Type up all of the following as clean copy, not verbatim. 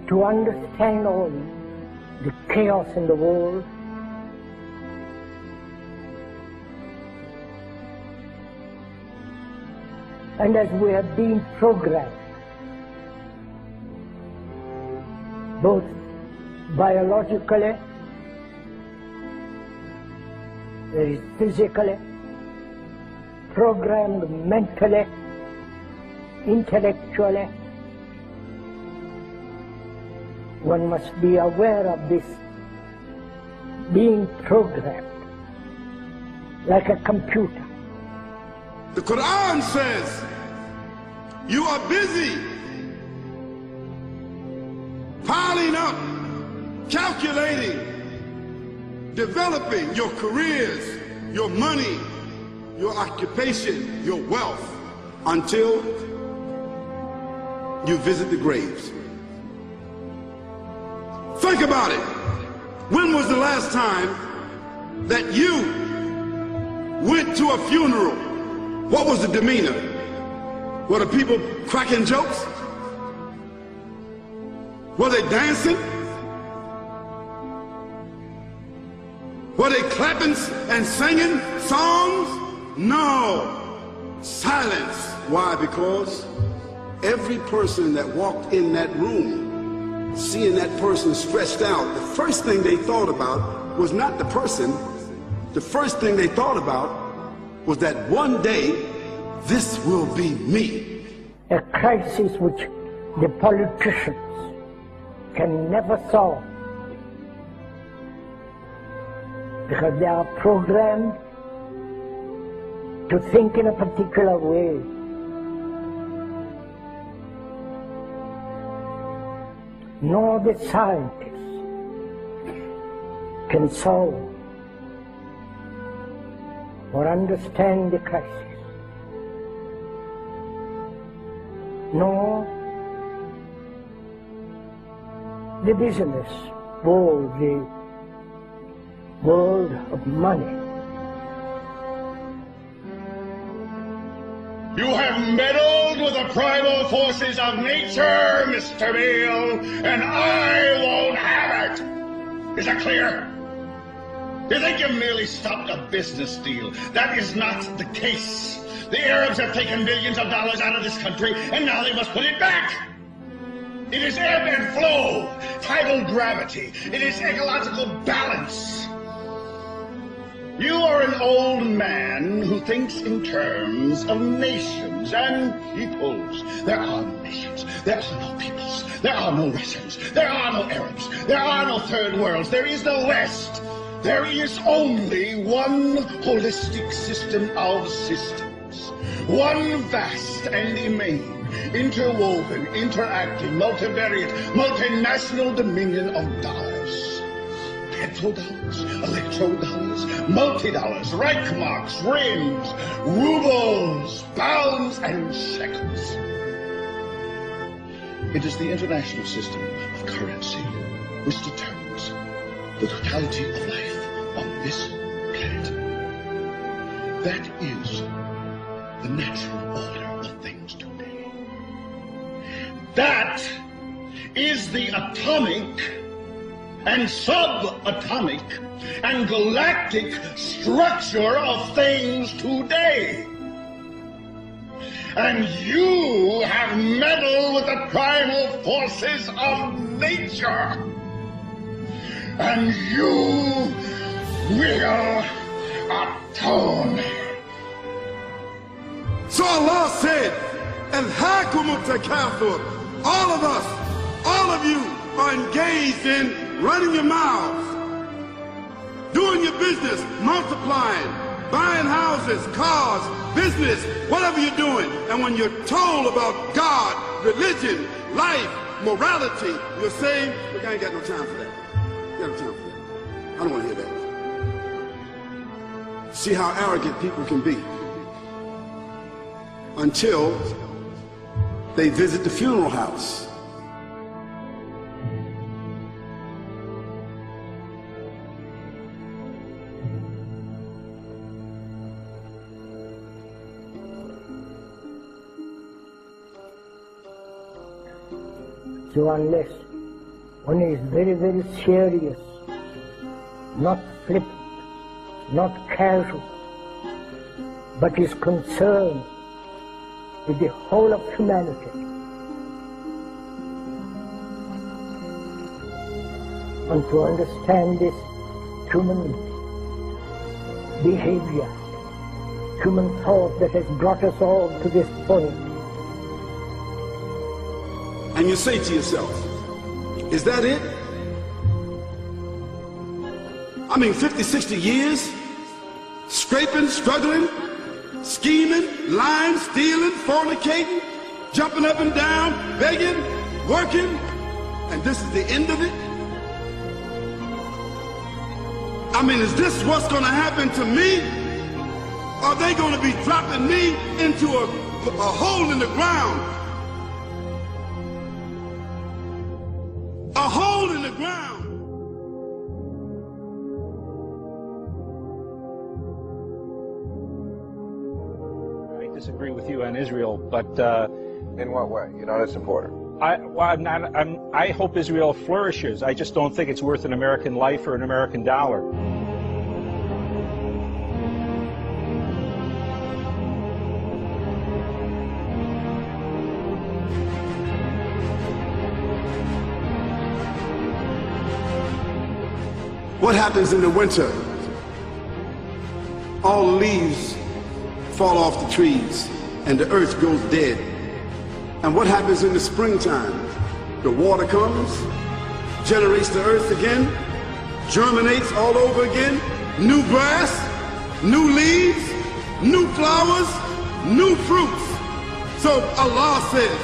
to understand all the chaos in the world, and as we have been programmed, both biologically, physically, programmed mentally, intellectually, one must be aware of this being programmed like a computer. The Quran says, you are busy piling up, calculating, developing your careers, your money, your occupation, your wealth, until you visit the graves. Think about it. When was the last time that you went to a funeral? What was the demeanor? Were the people cracking jokes? Were they dancing? Were they clapping and singing songs? No. Silence. Why? Because every person that walked in that room, seeing that person stretched out, the first thing they thought about was not the person. The first thing they thought about was that one day, this will be me. A crisis which the politicians can never solve, because they are programmed to think in a particular way. Nor the scientists can solve or understand the crisis, nor the business world, the world of money. You have meddled with the primal forces of nature, Mr. Beale, and I won't have it. Is that clear? You think you've merely stopped a business deal? That is not the case. The Arabs have taken billions of dollars out of this country, and now they must put it back. It is ebb and flow, tidal gravity. It is ecological balance. You are an old man who thinks in terms of nations and peoples. There are no nations. There are no peoples. There are no Russians. There are no Arabs. There are no third worlds. There is no West. There is only one holistic system of systems. One vast and immane, interwoven, interacting, multivariate, multinational dominion of dollars. Petrodollars, electrodollars, multi-dollars, Reichmarks, rands, rubles, pounds, and shekels. It is the international system of currency which determines the totality of life on this planet. That is the natural order of things today. That is the atomic and subatomic and galactic structure of things today. And you have meddled with the primal forces of nature. And you will atone. So Allah said, "Alhaakumut takathur." All of us, all of you are engaged in running your mouths, doing your business, multiplying, buying houses, cars, business, whatever you're doing. And when you're told about God, religion, life, morality, you're saying, look, I ain't got no time for that. I ain't got no time for that. I don't want to hear that. See how arrogant people can be until they visit the funeral house. So unless One is very, very serious, not flippant, not casual, but is concerned with the whole of humanity. And to understand this human behavior, human thought that has brought us all to this point. And you say to yourself, is that it? I mean, 50, 60 years, scraping, struggling, scheming, lying, stealing, fornicating, jumping up and down, begging, working, and this is the end of it? I mean, is this what's going to happen to me? Are they going to be dropping me into a hole in the ground? A hole in the ground. I disagree with you on Israel, but in what way? You're not a supporter. I hope Israel flourishes. I just don't think it's worth an American life or an American dollar. What happens in the winter? All the leaves fall off the trees and the earth goes dead. And what happens in the springtime? The water comes, generates the earth again, germinates all over again, new grass, new leaves, new flowers, new fruits. So Allah says,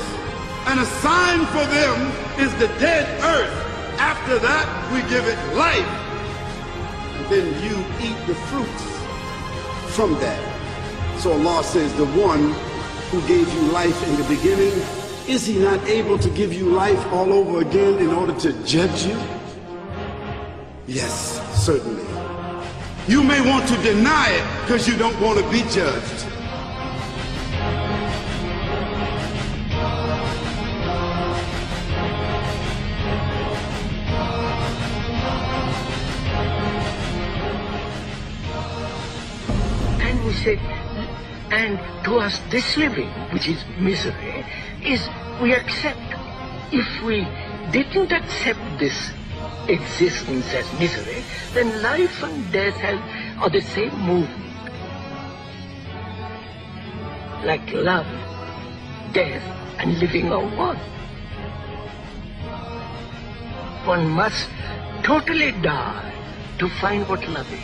and a sign for them is the dead earth. After that, we give it life. And then you eat the fruits from that. So Allah says, the one who gave you life in the beginning, is he not able to give you life all over again in order to judge you? Yes, certainly. You may want to deny it because you don't want to be judged. And we said, and to us this living, which is misery, is we accept. If we didn't accept this existence as misery, then life and death are the same movement. Like love, death, and living are one. One must totally die to find what love is.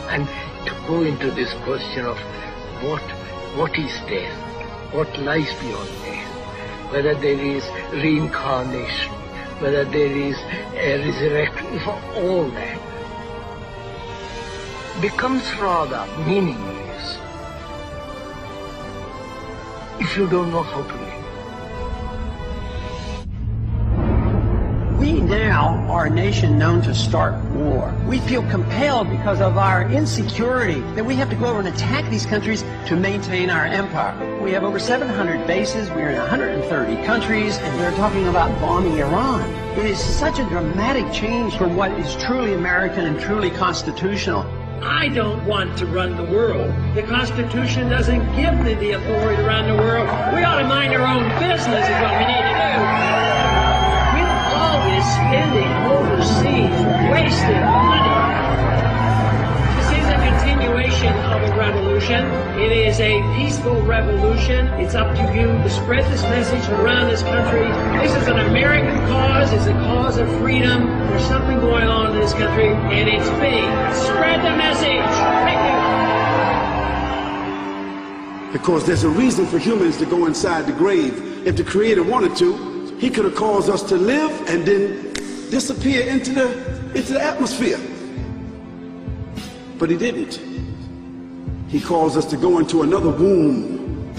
And to go into this question of what is death, what lies beyond death, whether there is reincarnation, whether there is a resurrection, for all that becomes rather meaningless if you don't know how to live. We now are a nation known to start war. We feel compelled because of our insecurity that we have to go over and attack these countries to maintain our empire. We have over 700 bases, we're in 130 countries, and we're talking about bombing Iran. It is such a dramatic change from what is truly American and truly constitutional. I don't want to run the world. The Constitution doesn't give me the authority to run the world. We ought to mind our own business is what we need to do. Spending overseas, wasting money. This is a continuation of a revolution. It is a peaceful revolution. It's up to you to spread this message around this country. This is an American cause. It's a cause of freedom. There's something going on in this country, and it's big. Spread the message. Thank you. Because there's a reason for humans to go inside the grave. If the Creator wanted to, He could have caused us to live and then disappear into the atmosphere. But He didn't. He caused us to go into another womb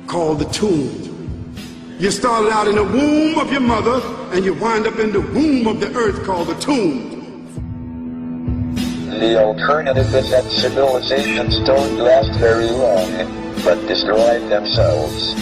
called the tomb. You started out in the womb of your mother and you wind up in the womb of the earth called the tomb. The alternative is that civilizations don't last very long, but destroy themselves.